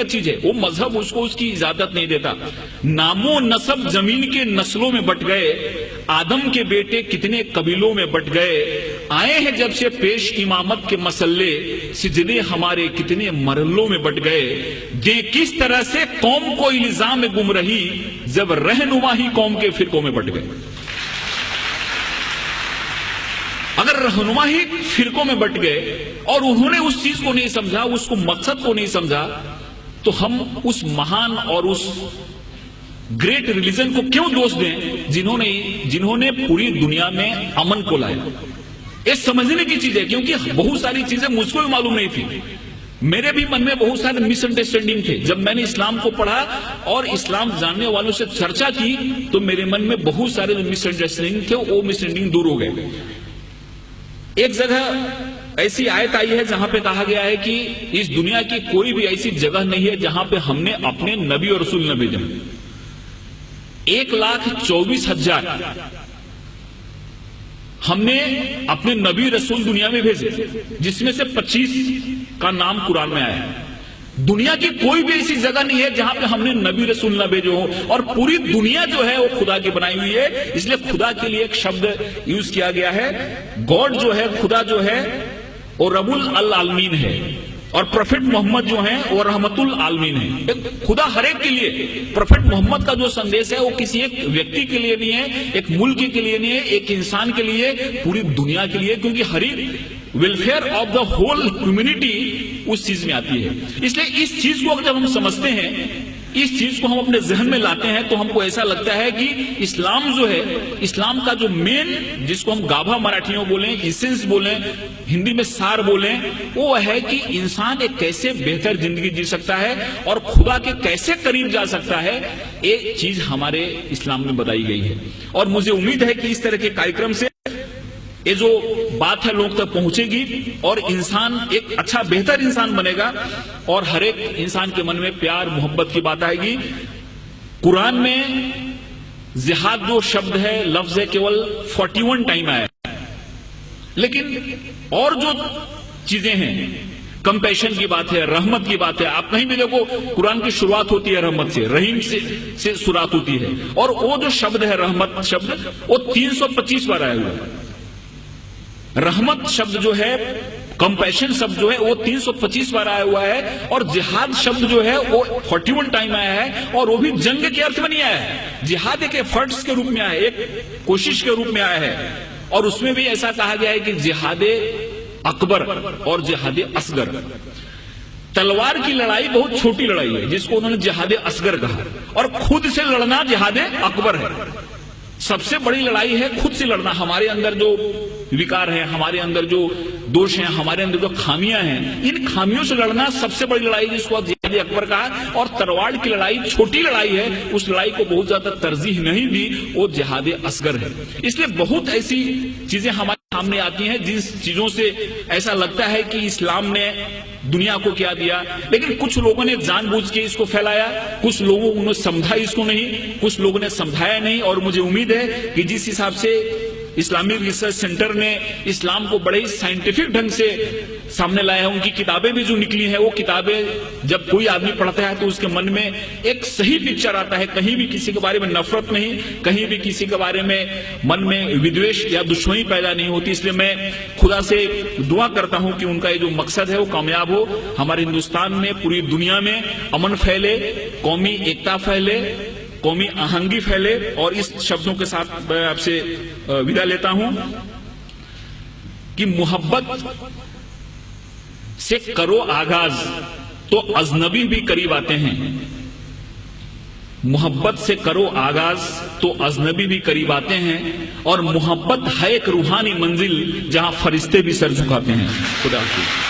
چیز ہے، وہ مذہب اس کو اس کی اجازت نہیں دیتا۔ نام و نسب زمین کے نسلوں میں بٹ گئے، آدم کے بیٹے کتنے قبیلوں میں بٹ گئے، آئے ہیں جب سے پیش امامت کے مسئلے، سجدے ہمارے کتنے مرحلوں میں بٹ گئے، دیں کس طرح سے قوم کو الزام گمراہی، جب رہنما ہی قوم کے فرقوں میں بٹ گئے۔ اگر رہنما ہی فرقوں میں بٹ گئے اور انہوں نے اس چیز کو نہیں سمجھا، اس کو مقصد کو نہیں سمجھا، تو ہم اس مہان اور اس گریٹ ریلیجن کو کیوں دوست دیں جنہوں نے پوری دنیا میں امن کو لایا۔ یہ سمجھنے کی چیز ہے، کیونکہ بہت ساری چیزیں مجھ کو بھی معلوم نہیں تھی، میرے بھی من میں بہت سارے مس انڈرسٹینڈنگ تھے۔ جب میں نے اسلام کو پڑھا اور اسلام جاننے والوں سے چرچا کی تو میرے من میں بہت سارے مس انڈرسٹینڈنگ تھے، وہ مس انڈرسٹینڈنگ دور ہو گئے۔ ایک جگہ ایسی آیت آئی ہے جہاں پہ کہا گیا ہے کہ اس دنیا کی کوئی بھی ایسی جگہ نہیں ہے جہاں پہ ہم نے اپنے نبی اور رسول نہ بھیجے۔ 1,24,000 ہم نے اپنے نبی رسول دنیا میں بھیجے، جس میں سے 25 کا نام قرآن میں آیا ہے۔ دنیا کی کوئی بھی ایسی جگہ نہیں ہے جہاں پہ ہم نے نبی رسول نہ بھیجے ہو، اور پوری دنیا جو ہے وہ خدا کی بنائی ہوئی ہے۔ اس لیے خدا کے لیے ایک شبد یوز کیا گیا ہے، گاڈ جو ہے، خدا جو ہے وہ رب العالمین ہے، اور پروفٹ محمد جو ہیں وہ رحمت العالمین ہے۔ خدا ہر ایک کے لیے، پروفٹ محمد کا جو سندیش ہے وہ کسی ایک ویکتی کے لیے نہیں ہے، ایک ملک کے لیے نہیں ہے، ایک انسان کے لیے، پوری دنیا کے لیے، کیونکہ ہر ایک welfare of the whole humanity اس چیز میں آتی ہے۔ اس لیے اس چیز کو جب ہم سمجھتے ہیں، اس چیز کو ہم اپنے ذہن میں لاتے ہیں، تو ہم کو ایسا لگتا ہے کہ اسلام جو ہے، اسلام کا جو مین، جس کو ہم گابھا مراٹھیوں بولیں، ایسنس بولیں، ہندی میں سار بولیں، وہ ہے کہ انسان ایک کیسے بہتر زندگی جی سکتا ہے اور خدا کے کیسے قریب جا سکتا ہے، ایک چیز ہمارے اسلام میں بتائی گئی ہے۔ اور مجھے امید ہے کہ اس طرح کے کارکرم سے یہ جو بات ہے لوگ تک پہنچے گی اور انسان ایک اچھا بہتر انسان بنے گا، اور ہر ایک انسان کے من میں پیار محبت کی بات آئے گی۔ قرآن میں جہاد جو شبد ہے، لفظ ہے، کیول 41 ٹائم آیا ہے، لیکن اور جو چیزیں ہیں، کمپیشن کی بات ہے، رحمت کی بات ہے، آپ کہیں بھی دیکھو قرآن کی شروعات ہوتی ہے رحمت سے، رحیم سے شروعات ہوتی ہے، اور وہ جو شبد ہے رحمت شبد، وہ 325 بار آیا ہوا ہے۔ رحمت شبد جو ہے، کمپیشن شبد جو ہے، وہ 325 بار آیا ہوا ہے، اور جہاد شبد جو ہے وہ 41 ٹائم آیا ہے، اور وہ بھی جنگ کے ارتھ میں نہیں آیا ہے، جہاد ایک ایفرٹس کے روپ میں آیا ہے، ایک کوشش کے روپ میں آیا ہے، اور اس میں بھی ایسا کہا گیا ہے کہ جہاد اکبر اور جہاد اصغر۔ تلوار کی لڑائی بہت چھوٹی لڑائی ہے جس کو انہوں نے جہاد اصغر کہا، اور خود سے لڑنا جہاد اکبر ہے۔ سب سے بڑی لڑائی ہے خود سے لڑنا، ہمارے اندر جو وکار ہیں، ہمارے اندر جو دوش ہیں، ہمارے اندر جو خامیاں ہیں، ان خامیوں سے لڑنا سب سے بڑی لڑائی، جس کو جہاد اکبر کہا۔ اور تلوار کی لڑائی چھوٹی لڑائی ہے، اس لڑائی کو بہت زیادہ ترجیح نہیں دی، وہ جہاد اصغر ہے۔ اس لیے بہت ایسی چیزیں ہمارے سامنے آتی ہیں جس چیزوں سے ایسا لگتا ہے کہ اسلام نے دنیا کو کیا دیا، لیکن کچھ لوگوں نے جان بوجھ کے اس کو پھیلایا، کچھ لوگوں نے سمجھا اس کو نہیں، کچھ لوگوں نے سمجھایا نہیں۔ اور مجھے امید ہے کہ جس حساب سے اسلامک ریسرچ سینٹر نے اسلام کو بڑے سائنٹیفک ڈھنگ سے سامنے لایا ہے، ان کی کتابیں بھی جو نکلی ہیں، وہ کتابیں جب کوئی آدمی پڑھتا ہے تو اس کے من میں ایک صحیح پکچر آتا ہے، کہیں بھی کسی کے بارے میں نفرت نہیں، کہیں بھی کسی کے بارے میں من میں ودویش یا دشمنی پیدا نہیں ہوتی۔ اس لیے میں خدا سے دعا کرتا ہوں کہ ان کا یہ جو مقصد ہے وہ کامیاب ہو، ہمارے ہندوستان میں، پوری دنیا میں امن پھیلے، قومی ایکتا پھیلے، قومی آہنگی پھیلے۔ اور اس شبدوں کے ساتھ میں آپ سے ودا لیتا ہوں کہ محبت سے کرو آغاز تو اجنبی بھی قریب آتے ہیں، محبت سے کرو آغاز تو اجنبی بھی قریب آتے ہیں، اور محبت ہے ایک روحانی منزل جہاں فرشتے بھی سر جھکاتے ہیں۔ خدا حافظ۔